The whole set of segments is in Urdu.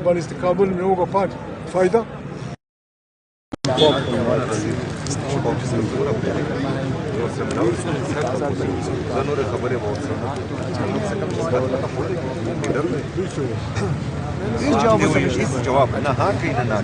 بانستقابل میں ہوگا 5 فائدہ جواب ہے نا ہاں کہیں نہ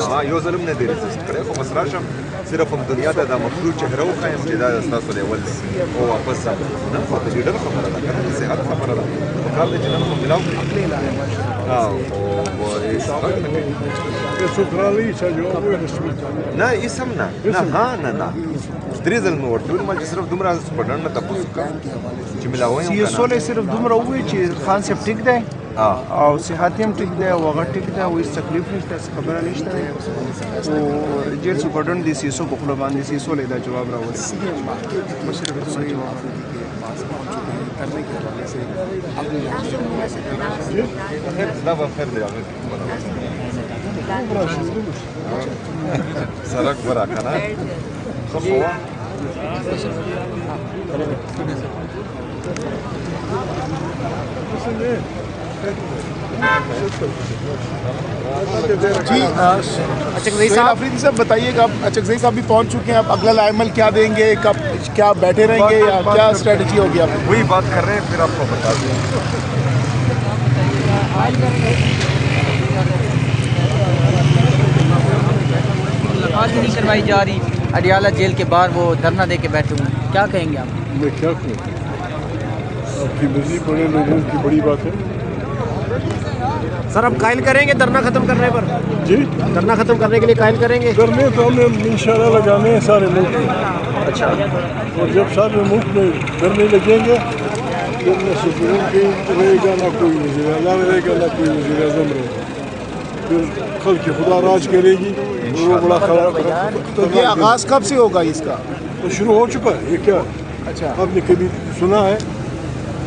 ہاں یو ظلم نه دی رسیست کړی خو بس راشم صرف هم دنیا ته دا مفروض چهره وښایم چې دا ستاسو لیول دی او واپس نه خو د لیډر خبره ده که نه د صحت خبره ده پکار دی چې نن خو ملاو کړي نه هېڅ هم نه نه ها نه نه 3 ځل مې ورته ویل ما چې صرف دومره سپډن نه تپوس وکړه چې ملاوی هم سیاسولی صرف دومره ووایي چې خان صاحب ټیک دی او صحت هم ټیک دی او هغه ټیک دی او هېڅ تکلیف نشته څه خبره نشته او جیل سپرډنټ د سیسو په خوله باندې سیسولی دا جواب راوړي صرف دومره جواب دا به خیر دی سرک برا که نه خفوه جی اچکزئی صاحب آفریدی صاحب بتائیے گا اچکزئی صاحب بھی پہنچ چکے ہیں اب اگلا عمل کیا دیں گے کب کیا بیٹھے رہیں گے یا کیا اسٹریٹجی ہوگی آپ وہی بات کر رہے ہیں پھر آپ کو بتا دیں ملاقات نہیں کروائی جا رہی اڈیالہ جیل کے باہر وہ دھرنا دے کے بیٹھے ہوئے ہیں کیا کہیں گے آپ میں کیا کہوں آپ کی مرضی بڑے لوگوں کی بڑی بات ہے سر اب قائل کریں گے دھرنا ختم کرنے پر جی دھرنا ختم کرنے کے لیے قائل کریں گے دھرنے تو ہمیں انشاءاللہ لگانے ہیں سارے ملک میں اچھا اور جب سارے ملک میں دھرنے لگیں گے جب نہ سپریم رہے گا نہ کوئی وزیر اعلیٰ رہے گا نہ کوئی وزیر اعظم رہے گا پھر خلق خدا راج کرے گی وہ بڑا خراب تو یہ آغاز کب سے ہوگا اس کا تو شروع ہو چکا ہے یہ کیا اچھا آپ نے کبھی سنا ہے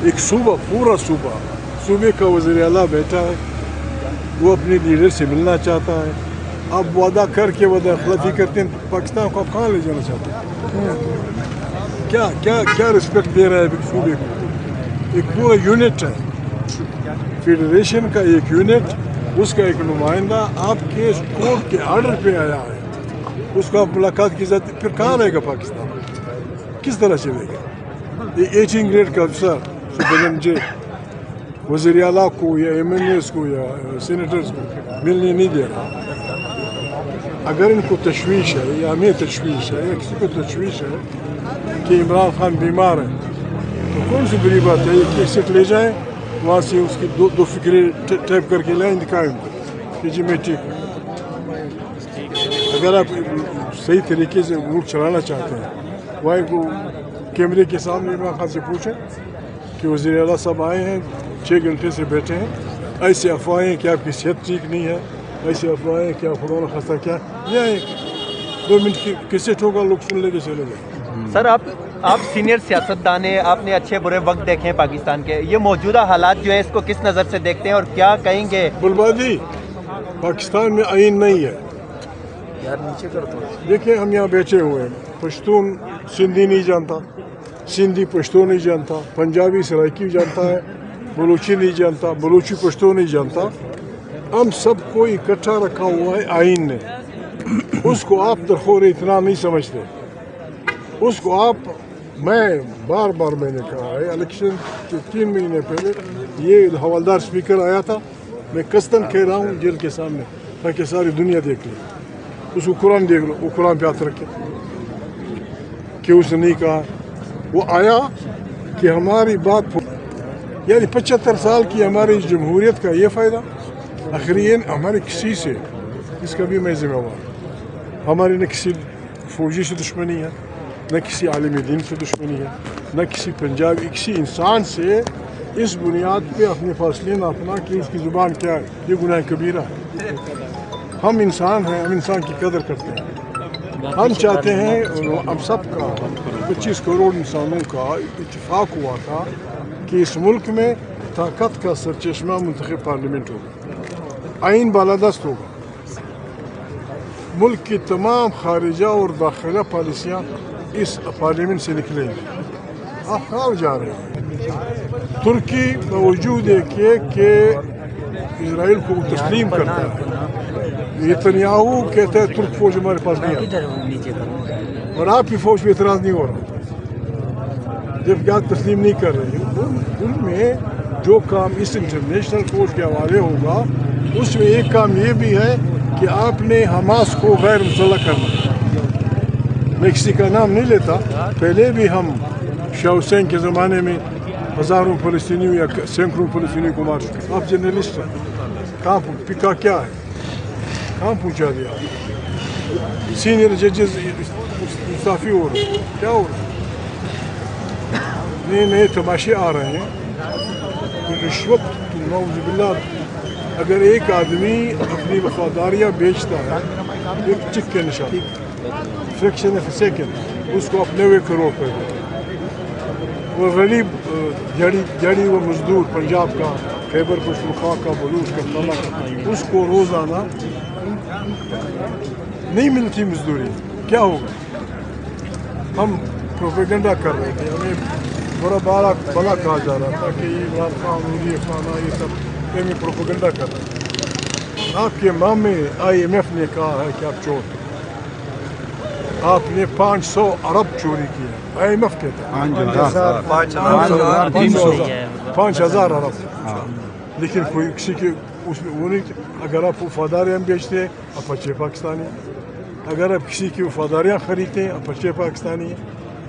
ایک صوبہ پورا صوبے کا وزیر اعلیٰ بیٹھا ہے وہ اپنے لیڈر سے ملنا چاہتا ہے آپ وعدہ کر کے وعدہ خلافی کرتے ہیں پاکستان کو آپ کہاں لے جانا چاہتے ہیں کیا رسپیکٹ دے رہا ہے ایک صوبے کو ایک پورا یونٹ ہے فیڈریشن کا ایک یونٹ اس کا ایک نمائندہ آپ کے کورٹ کے آرڈر پہ آیا ہے اس کو آپ ملاقات کی جاتی پھر کہاں رہے گا پاکستان کس طرح چلے گا یہ 18 گریڈ کا افسر مجھے وزیر اعلیٰ کو یا ایم این ایز کو یا سینیٹرز کو ملنے نہیں دے رہا اگر ان کو تشویش ہے یا ہمیں تشویش ہے یا کسی کو تشویش ہے کہ عمران خان بیمار ہے تو کون سی بری بات ہے یہ کیسٹ لے جائیں وہاں سے اس کی دو فکرے ٹائپ کر کے لائیں دکھائیں کہ جی میں ٹھیک ہوں اگر آپ صحیح طریقے سے ملک چلانا چاہتے ہیں وہاں کو کیمرے کے سامنے عمران خان سے پوچھیں کہ وزیر اعلیٰ صاحب آئے ہیں 6 گھنٹے سے بیٹھے ہیں ایسے افواہیں کہ آپ کی صحت ٹھیک نہیں ہے ایسے افواہیں کہ آپ خدا نخواستہ کیا یہ 2 منٹ کی کیسٹ ہوگا لوگ سن لے کے چلے گئے سر آپ سینئر سیاستدان ہیں آپ نے اچھے برے وقت دیکھے ہیں پاکستان کے یہ موجودہ حالات جو ہے اس کو کس نظر سے دیکھتے ہیں اور کیا کہیں گے بلبادی پاکستان میں آئین نہیں ہے دیکھیں ہم یہاں بیٹھے ہوئے ہیں پشتون سندھی نہیں جانتا سندھی پشتو نہیں جانتا پنجابی سرائکی جانتا ہے بلوچی نہیں جانتا بلوچی پشتو نہیں جانتا ہم سب کو اکٹھا رکھا ہوا ہے آئین نے اس کو آپ درخور اتنا نہیں سمجھتے اس کو آپ میں بار میں نے کہا ہے الیکشن کے 3 مہینے پہلے یہ حوالدار اسپیکر آیا تھا میں قصداً کہہ رہا ہوں جیل کے سامنے تاکہ ساری دنیا دیکھ لے اس کو قرآن دیکھ لو وہ قرآن پہ ہاتھ رکھے کہ اس نے نہیں کہا وہ آیا کہ ہماری بات یعنی 75 سال کی ہماری جمہوریت کا یہ فائدہ آخرین ہمارے کسی سے اس کا بھی میں ذمہ وار ہماری نہ کسی فوجی سے دشمنی ہے نہ کسی عالم دین سے دشمنی ہے نہ کسی پنجابی کسی انسان سے اس بنیاد پہ اپنے فاصلے ناپنا کہ اس کی زبان کیا ہے یہ گناہ کبیرہ ہے ہم انسان ہیں ہم انسان کی قدر کرتے ہیں ہم چاہتے ہیں ہم سب کا 25 کروڑ انسانوں کا اتفاق ہوا تھا کہ اس ملک میں طاقت کا سرچشمہ منتخب پارلیمنٹ ہوگا آئین بالادست ہوگا ملک کی تمام خارجہ اور داخلہ پالیسیاں اس پارلیمنٹ سے نکلیں گی آپ کہاں جا رہے ہیں؟ ترکی باوجود ہے کہ اسرائیل کو تسلیم کرتا ہے، نیتنیاہو کہتا ہے ترک فوج ہمارے پاس نہیں آتی، اور آپ کی فوج پہ اعتراض نہیں ہو رہا جب آپ تسلیم نہیں کر رہے ہیں۔ ان میں جو کام اس انٹرنیشنل فوج کے حوالے ہوگا اس میں ایک کام یہ بھی ہے کہ آپ نے حماس کو غیر مسلح کرنا۔ میں کسی کا نام نہیں لیتا، پہلے بھی ہم شاہ حسین کے زمانے میں ہزاروں فلسطینیوں یا سینکڑوں فلسطینیوں کو مار چکے۔ آپ جرنلسٹ ہیں، کہاں پکا کیا ہے، کہاں پہنچا دیا؟ سینئر ججز مستعفی ہو رہے ہیں، کیا ہو رہا ہے؟ نئے نئے تماشے آ رہے ہیں، رشوت، نعوذ باللہ۔ اگر ایک آدمی اپنی وفاداریاں بیچتا ہے ایک چک کے نشان، فریکشن آف سیکنڈ، اس کو اپنے ہوئے کروڑ پہ دے، وہ غریب جڑی وہ مزدور پنجاب کا، خیبر پختونخوا کا، بلوچ کا، فلاں کا، اس کو روزانہ نہیں ملتی مزدوری، کیا ہوگا؟ ہم پروپیگنڈا کر رہے تھے، ہمیں برا بلا کہا جا رہا تھا کہ یہ عمران خان، یہ فلانا، یہ سب میں پروپیگنڈا کر رہے تھے۔ آپ کے مامے IMF نے کہا ہے کہ آپ چور ہیں، آپ نے 500 ارب چوری کیا، IMF کہتا ہے 5,000 ارب، لیکن کوئی کسی کے اس میں وہ نہیں۔ اگر آپ وفاداریاں بیچتے ہیں آپ اچھے پاکستانی ہیں، اگر آپ کسی کی وفاداریاں خریدتے ہیں آپ اچھے پاکستانی ہیں،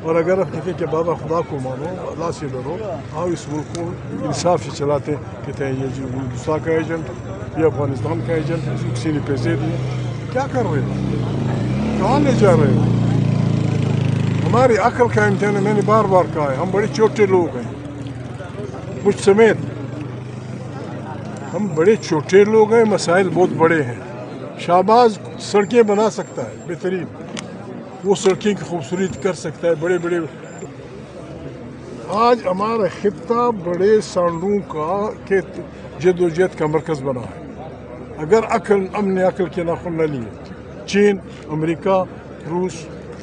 اور اگر آپ کہتے ہیں کہ بابا خدا کو مانو، اللہ سے ڈرو، آپ اس ملک کو انصاف سے چلاتے ہیں، کہتے ہیں یہ جو ہندوستان کا ایجنٹ، یہ افغانستان کا ایجنٹ، اس کو کسی نے پیسے دیے، کیا کر رہے ہیں؟ کہاں لے جا رہے ہیں؟ ہماری عقل کا امتحان ہے، میں نے بار بار کہا ہے، ہم بڑے چھوٹے لوگ ہیں، مجھ سمیت ہم بڑے چھوٹے لوگ ہیں، مسائل بہت بڑے ہیں۔ شہباز سڑکیں بنا سکتا ہے بہترین، وہ سڑکیں کی خوبصورتی کر سکتا ہے، بڑے بڑے۔ آج ہمارا خطہ بڑے سانڈوں کا کہ جد و جہد کا مرکز بنا ہے۔ اگر امن عقل کے ناخن نہ لیے، چین، امریکہ، روس،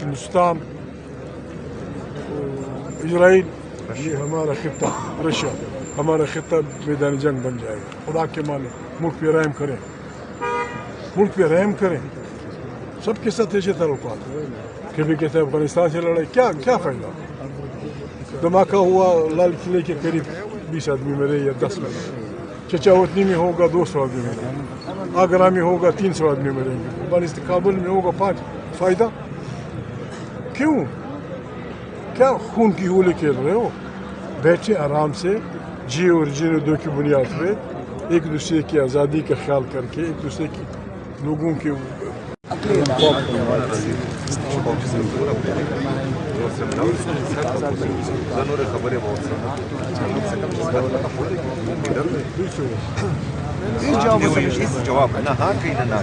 ہندوستان، اسرائیل، یہ ہمارا خطہ، رشیا، ہمارا خطہ میدان جنگ بن جائے گا۔ خدا کے مانے ملک پہ رحم کریں، ملک پہ رحم کریں، سب کے ساتھ ایسے تعلقات۔ کبھی کہتے ہیں افغانستان سے لڑائی، کیا فائدہ؟ دھماکہ ہوا لال قلعے کے قریب 20 آدمی مرے یا 10 مرے، چچا وطنی میں ہوگا 200 آدمی مریں گے، آگرہ میں ہوگا 300 آدمی مریں گے، افغانستان کابل میں ہوگا 5۔ فائدہ کیوں؟ کیا خون کی ہولے کھیل رہے ہو؟ بیٹھے آرام سے، جی اور جینے دو کی بنیاد پہ، ایک دوسرے کی آزادی کا خیال کر کے، ایک دوسرے کی لوگوں کے جواب نہ ہاں کہیں نہ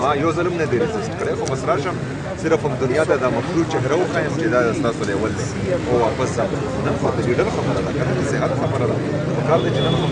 ما یو ظلم نه دی رسیست کړی، خو بس راشم صرف هم دنیا ته دا مفروض چهره وښایم چې دا ستاسو لیول دی او واپس نن خو د لیډر خبره ده که نه، د صحت خبره ده، پکار دی چې نن خو